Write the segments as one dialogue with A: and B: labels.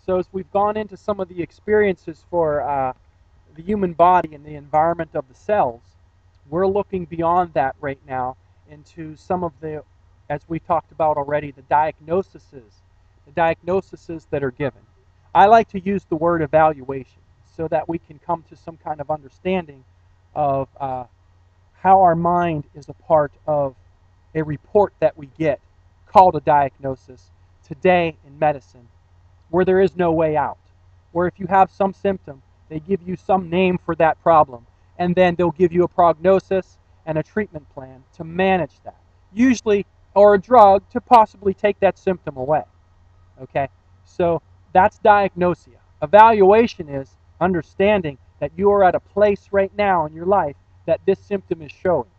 A: So as we've gone into some of the experiences for the human body and the environment of the cells, we're looking beyond that right now into some of the, as we talked about already, the diagnoses that are given. I like to use the word evaluation so that we can come to some kind of understanding of how our mind is a part of a report that we get called a diagnosis today in medicine, where there is no way out. Where if you have some symptom, they give you some name for that problem, and then they'll give you a prognosis and a treatment plan to manage that. Usually, or a drug to possibly take that symptom away. Okay? So that's diagnosia. Evaluation is understanding that you are at a place right now in your life that this symptom is showing.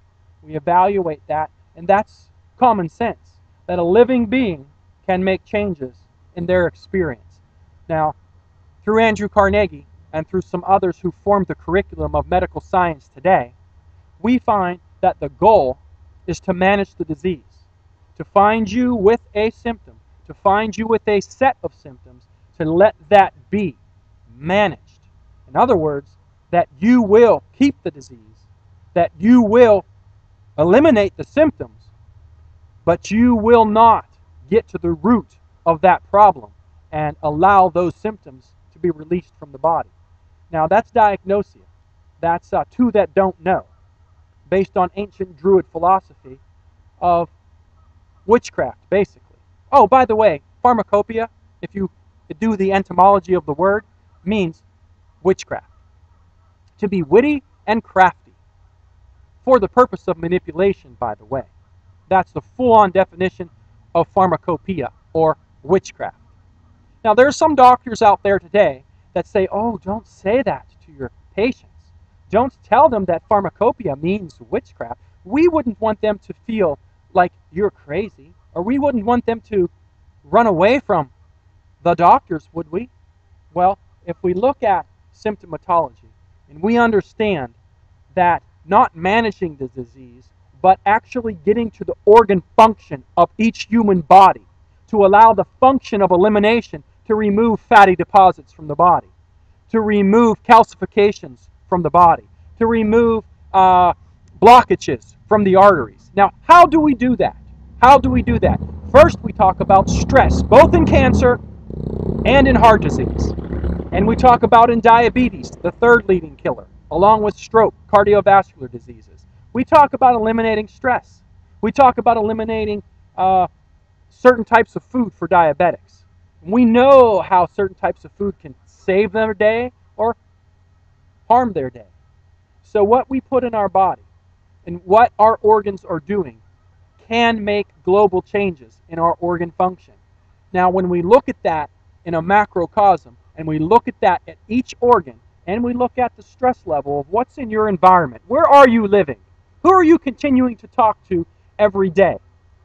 A: We evaluate that, and that's common sense, that a living being can make changes in their experience. Now, through Andrew Carnegie and through some others who formed the curriculum of medical science today, we find that the goal is to manage the disease, to find you with a symptom, to find you with a set of symptoms, to let that be managed. In other words, that you will keep the disease, that you will eliminate the symptoms, but you will not get to the root of that problem and allow those symptoms to be released from the body. Now that's diagnosia. That's two that don't know, based on ancient Druid philosophy of witchcraft, basically. Oh, by the way, pharmacopoeia, if you do the etymology of the word, means witchcraft. To be witty and crafty, for the purpose of manipulation, by the way. That's the full-on definition of pharmacopoeia, or witchcraft. Now, there are some doctors out there today that say, oh, don't say that to your patients. Don't tell them that pharmacopoeia means witchcraft. We wouldn't want them to feel like you're crazy, or we wouldn't want them to run away from the doctors, would we? Well, if we look at symptomatology, and we understand that not managing the disease, but actually getting to the organ function of each human body to allow the function of elimination to remove fatty deposits from the body, to remove calcifications from the body, to remove blockages from the arteries. Now, how do we do that? How do we do that? First, we talk about stress, both in cancer and in heart disease. And we talk about in diabetes, the third leading killer, along with stroke, cardiovascular diseases. We talk about eliminating stress. We talk about eliminating certain types of food for diabetics. We know how certain types of food can save their day or harm their day. So what we put in our body and what our organs are doing can make global changes in our organ function. Now, when we look at that in a macrocosm, and we look at that at each organ, and we look at the stress level of what's in your environment, where are you living? Who are you continuing to talk to every day?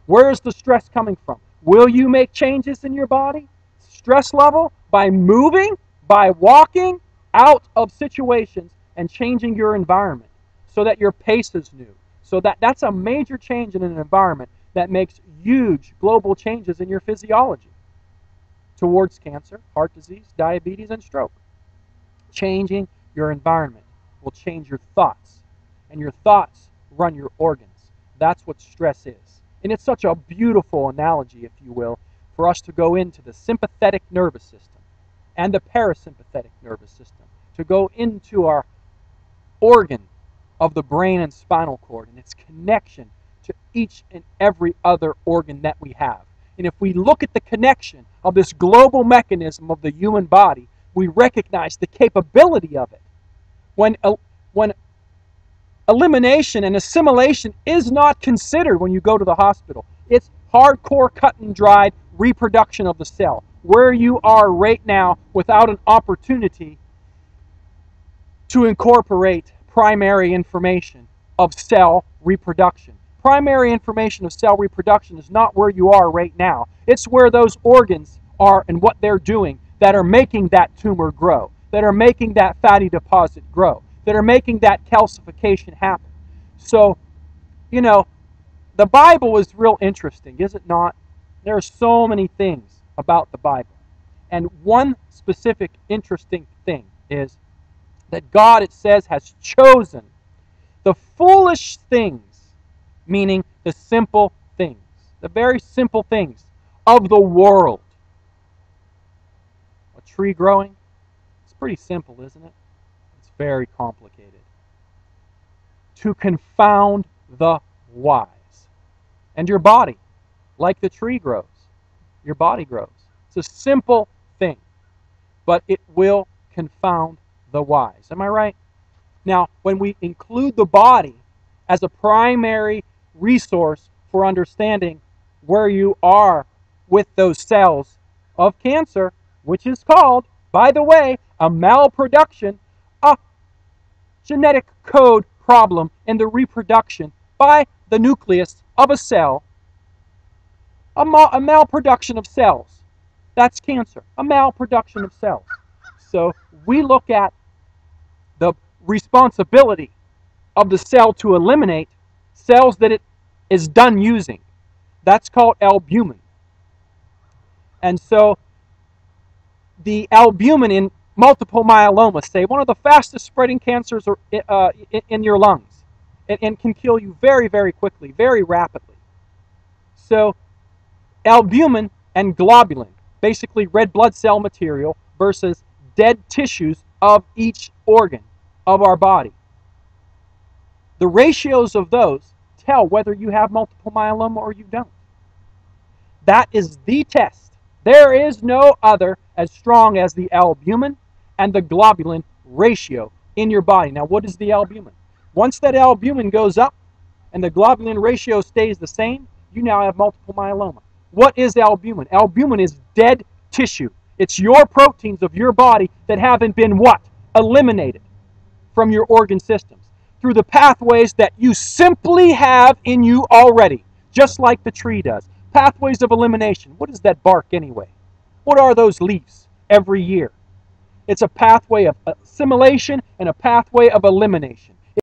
A: Where is the stress coming from? Will you make changes in your body? Stress level by moving, by walking out of situations and changing your environment so that your pace is new. So that's a major change in an environment that makes huge global changes in your physiology towards cancer, heart disease, diabetes, and stroke. Changing your environment will change your thoughts, and your thoughts run your organs. That's what stress is. And it's such a beautiful analogy, if you will, for us to go into the sympathetic nervous system and the parasympathetic nervous system, to go into our organ of the brain and spinal cord and its connection to each and every other organ that we have. And if we look at the connection of this global mechanism of the human body, we recognize the capability of it. When elimination and assimilation is not considered when you go to the hospital, it's hardcore cut and dried reproduction of the cell, where you are right now without an opportunity to incorporate primary information of cell reproduction. Primary information of cell reproduction is not where you are right now. It's where those organs are and what they're doing that are making that tumor grow, that are making that fatty deposit grow, that are making that calcification happen. So, you know, the Bible is real interesting, is it not? There are so many things about the Bible. And one specific interesting thing is that God, it says, has chosen the foolish things, meaning the simple things, the very simple things of the world. A tree growing, it's pretty simple, isn't it? It's very complicated. To confound the wise. And your body, like the tree grows, your body grows. It's a simple thing, but it will confound the wise. Am I right? Now, when we include the body as a primary resource for understanding where you are with those cells of cancer, which is called, by the way, a malproduction, a genetic code problem in the reproduction by the nucleus of a cell, a malproduction of cells. That's cancer, a malproduction of cells. So we look at the responsibility of the cell to eliminate cells that it is done using. That's called albumin. And so the albumin in multiple myeloma, say, one of the fastest spreading cancers in your lungs, and can kill you very, very quickly, very rapidly. So albumin and globulin, basically red blood cell material versus dead tissues of each organ of our body. The ratios of those tell whether you have multiple myeloma or you don't. That is the test. There is no other as strong as the albumin and the globulin ratio in your body. Now, what is the albumin? Once that albumin goes up and the globulin ratio stays the same, you now have multiple myeloma. What is albumin? Albumin is dead tissue. It's your proteins of your body that haven't been what? Eliminated from your organ systems through the pathways that you simply have in you already, just like the tree does. Pathways of elimination. What is that bark anyway? What are those leaves every year? It's a pathway of assimilation and a pathway of elimination.